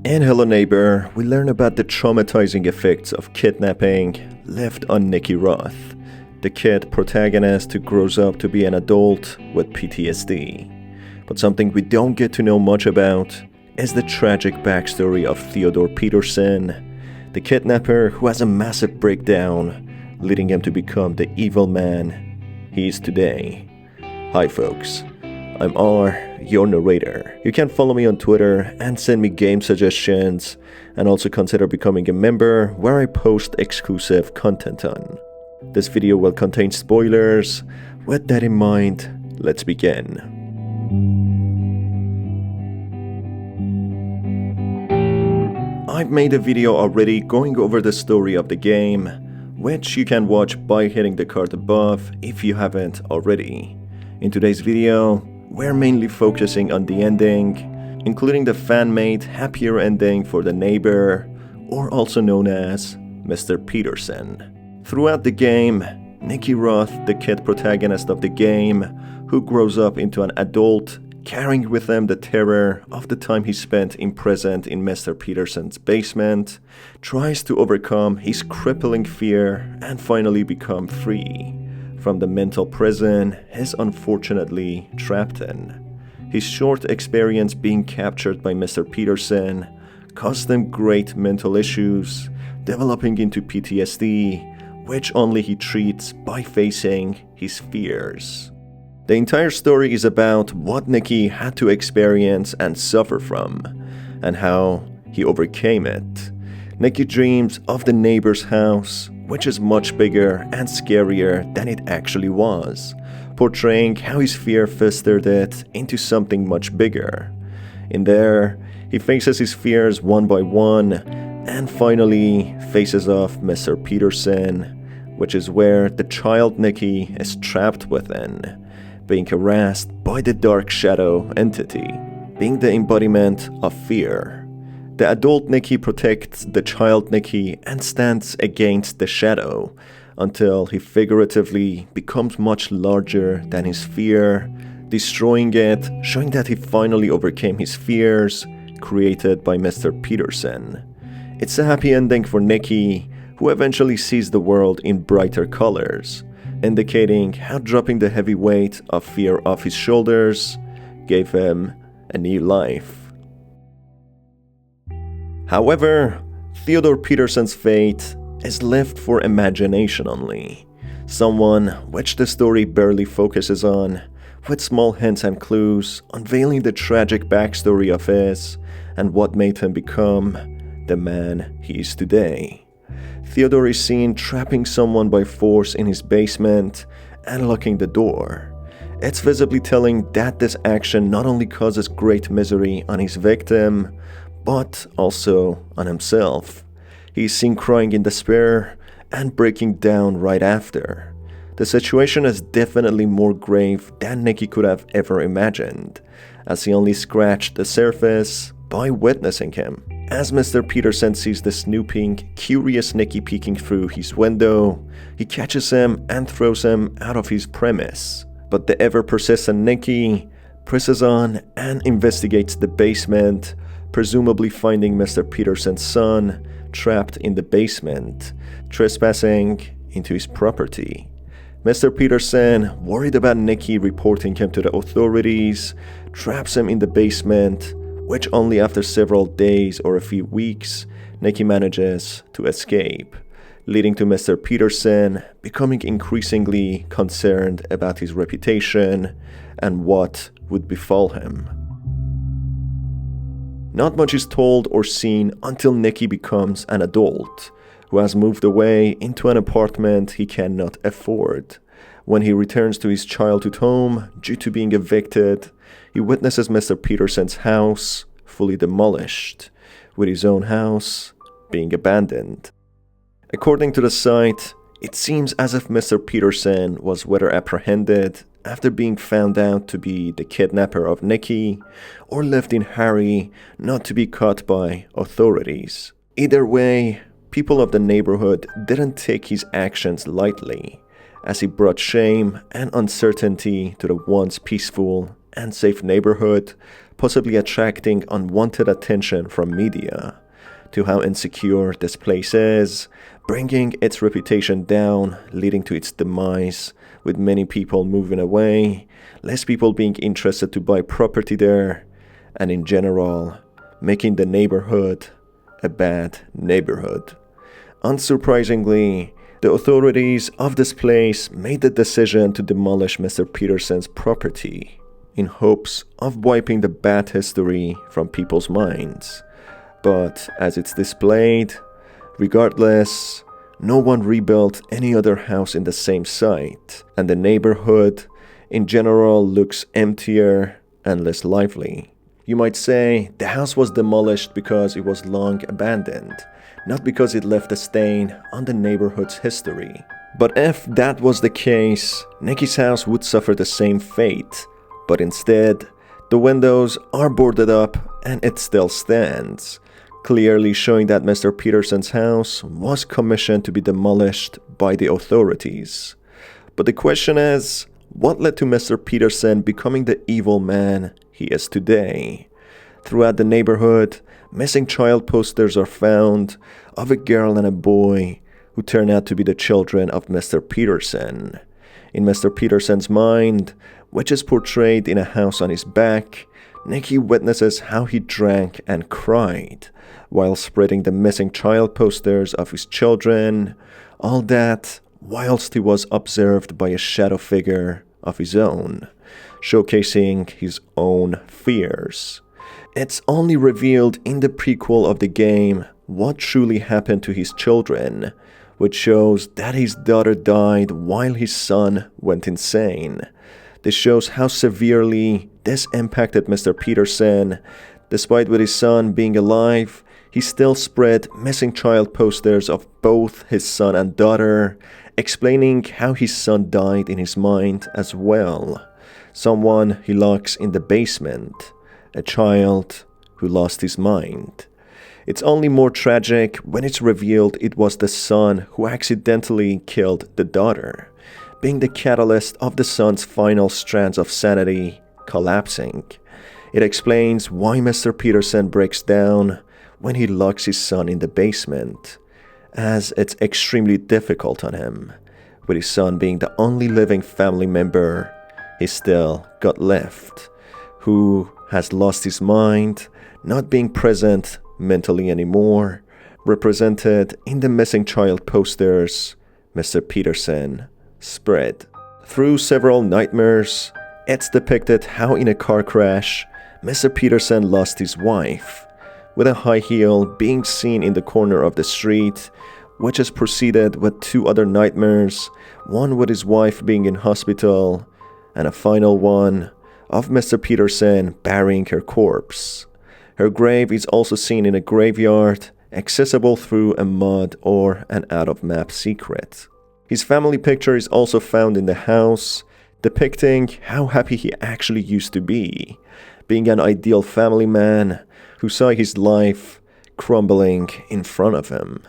In Hello Neighbor, we learn about the traumatizing effects of kidnapping left on Nicki Roth, the kid protagonist who grows up to be an adult with PTSD. But something we don't get to know much about is the tragic backstory of Theodore Peterson, the kidnapper who has a massive breakdown, leading him to become the evil man he is today. Hi folks, I'm R, your narrator. You can follow me on Twitter and send me game suggestions, and also consider becoming a member where I post exclusive content on. This video will contain spoilers. With that in mind, let's begin. I've made a video already going over the story of the game, which you can watch by hitting the card above if you haven't already. In today's video, we're mainly focusing on the ending, including the fan-made happier ending for the neighbor, or also known as Mr. Peterson. Throughout the game, Nicki Roth, the kid protagonist of the game, who grows up into an adult, carrying with him the terror of the time he spent imprisoned in Mr. Peterson's basement, tries to overcome his crippling fear and finally become free from the mental prison he's unfortunately trapped in. His short experience being captured by Mr. Peterson caused him great mental issues, developing into PTSD, which only he treats by facing his fears. The entire story is about what Nicki had to experience and suffer from, and how he overcame it. Nicki dreams of the neighbor's house, which is much bigger and scarier than it actually was, portraying how his fear festered it into something much bigger. In there, he faces his fears one by one, and finally faces off Mr. Peterson, which is where the child Nicki is trapped within, being harassed by the dark shadow entity, being the embodiment of fear. The adult Nicki protects the child Nicki and stands against the shadow until he figuratively becomes much larger than his fear, destroying it, showing that he finally overcame his fears created by Mr. Peterson. It's a happy ending for Nicki, who eventually sees the world in brighter colors, indicating how dropping the heavy weight of fear off his shoulders gave him a new life. However, Theodore Peterson's fate is left for imagination only, someone which the story barely focuses on, with small hints and clues unveiling the tragic backstory of his and what made him become the man he is today. Theodore is seen trapping someone by force in his basement and locking the door. It's visibly telling that this action not only causes great misery on his victim, but also on himself. He is seen crying in despair and breaking down right after. The situation is definitely more grave than Nicki could have ever imagined, as he only scratched the surface by witnessing him. As Mr. Peterson sees the snooping, curious Nicki peeking through his window, he catches him and throws him out of his premise. But the ever-persistent Nicki presses on and investigates the basement, presumably finding Mr. Peterson's son trapped in the basement, trespassing into his property. Mr. Peterson, worried about Nicki reporting him to the authorities, traps him in the basement, which only after several days or a few weeks, Nicki manages to escape, leading to Mr. Peterson becoming increasingly concerned about his reputation and what would befall him. Not much is told or seen until Nicki becomes an adult, who has moved away into an apartment he cannot afford. When he returns to his childhood home due to being evicted, he witnesses Mr. Peterson's house fully demolished, with his own house being abandoned. According to the site, it seems as if Mr. Peterson was whether apprehended after being found out to be the kidnapper of Nicki, or left in hurry not to be caught by authorities. Either way, people of the neighborhood didn't take his actions lightly, as he brought shame and uncertainty to the once peaceful and safe neighborhood, possibly attracting unwanted attention from media, to how insecure this place is, bringing its reputation down, leading to its demise, with many people moving away, less people being interested to buy property there, and in general, making the neighborhood a bad neighborhood. Unsurprisingly, the authorities of this place made the decision to demolish Mr. Peterson's property in hopes of wiping the bad history from people's minds. But as it's displayed, regardless, no one rebuilt any other house in the same site, and the neighborhood in general looks emptier and less lively. You might say the house was demolished because it was long abandoned, not because it left a stain on the neighborhood's history. But if that was the case, Nicki's house would suffer the same fate. But instead, the windows are boarded up and it still stands, clearly showing that Mr. Peterson's house was commissioned to be demolished by the authorities. But the question is, what led to Mr. Peterson becoming the evil man he is today? Throughout the neighborhood, missing child posters are found of a girl and a boy who turn out to be the children of Mr. Peterson. In Mr. Peterson's mind, which is portrayed in a house on his back, Nicki witnesses how he drank and cried while spreading the missing child posters of his children, all that whilst he was observed by a shadow figure of his own, showcasing his own fears. It's only revealed in the prequel of the game what truly happened to his children, which shows that his daughter died while his son went insane. This shows how severely this impacted Mr. Peterson. Despite with his son being alive, he still spread missing child posters of both his son and daughter, explaining how his son died in his mind as well. Someone he locks in the basement, a child who lost his mind. It's only more tragic when it's revealed it was the son who accidentally killed the daughter, being the catalyst of the son's final strands of sanity collapsing. It explains why Mr. Peterson breaks down when he locks his son in the basement, as it's extremely difficult on him, with his son being the only living family member he still got left, who has lost his mind, not being present mentally anymore, represented in the missing child posters Mr. Peterson spread. Through several nightmares, it's depicted how in a car crash, Mr. Peterson lost his wife, with a high heel being seen in the corner of the street, which is preceded with two other nightmares, one with his wife being in hospital, and a final one of Mr. Peterson burying her corpse. Her grave is also seen in a graveyard, accessible through a mud or an out-of-map secret. His family picture is also found in the house, depicting how happy he actually used to be, being an ideal family man who saw his life crumbling in front of him.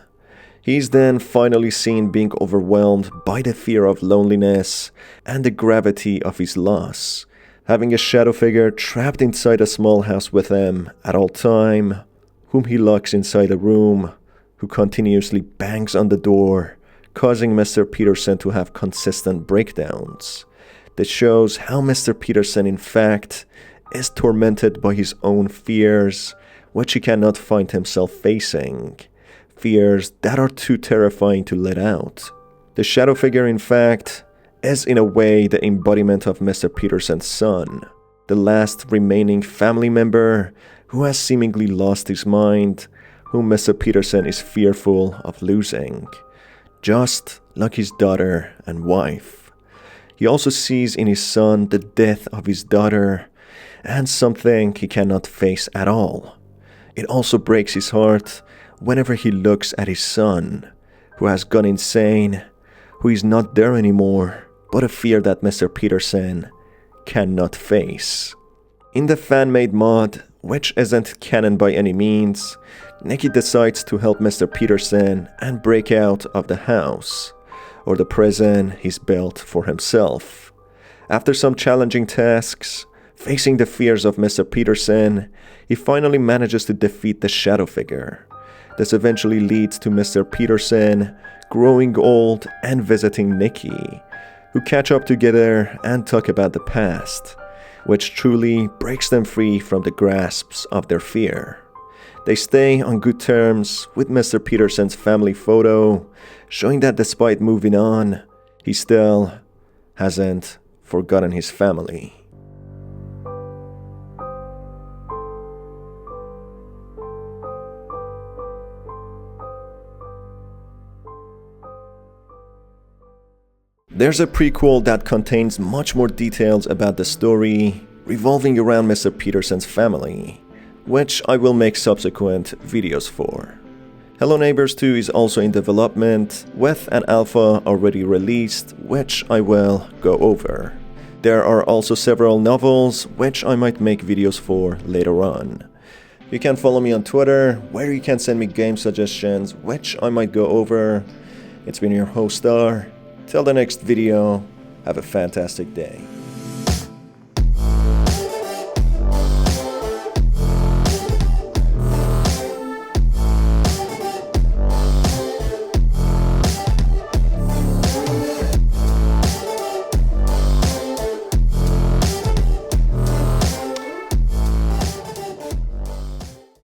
He's then finally seen being overwhelmed by the fear of loneliness and the gravity of his loss, having a shadow figure trapped inside a small house with him at all time, whom he locks inside a room, who continuously bangs on the door, causing Mr. Peterson to have consistent breakdowns. This shows how Mr. Peterson in fact is tormented by his own fears, which he cannot find himself facing. Fears that are too terrifying to let out. The shadow figure in fact is in a way the embodiment of Mr. Peterson's son, the last remaining family member who has seemingly lost his mind, whom Mr. Peterson is fearful of losing, just like his daughter and wife. He also sees in his son the death of his daughter, and something he cannot face at all. It also breaks his heart whenever he looks at his son, who has gone insane, who is not there anymore, but a fear that Mr. Peterson cannot face. In the fan-made mod, which isn't canon by any means, Nicki decides to help Mr. Peterson and break out of the house, or the prison he's built for himself. After some challenging tasks, Facing the fears of Mr. Peterson, he finally manages to defeat the shadow figure. This eventually leads to Mr. Peterson growing old and visiting Nicki, who catch up together and talk about the past, which truly breaks them free from the grasps of their fear. They stay on good terms with Mr. Peterson's family photo, showing that despite moving on, he still hasn't forgotten his family. There's a prequel that contains much more details about the story revolving around Mr. Peterson's family, which I will make subsequent videos for. Hello Neighbors 2 is also in development, with an alpha already released, which I will go over. There are also several novels, which I might make videos for later on. You can follow me on Twitter, where you can send me game suggestions, which I might go over. It's been your host Star. Till the next video, have a fantastic day.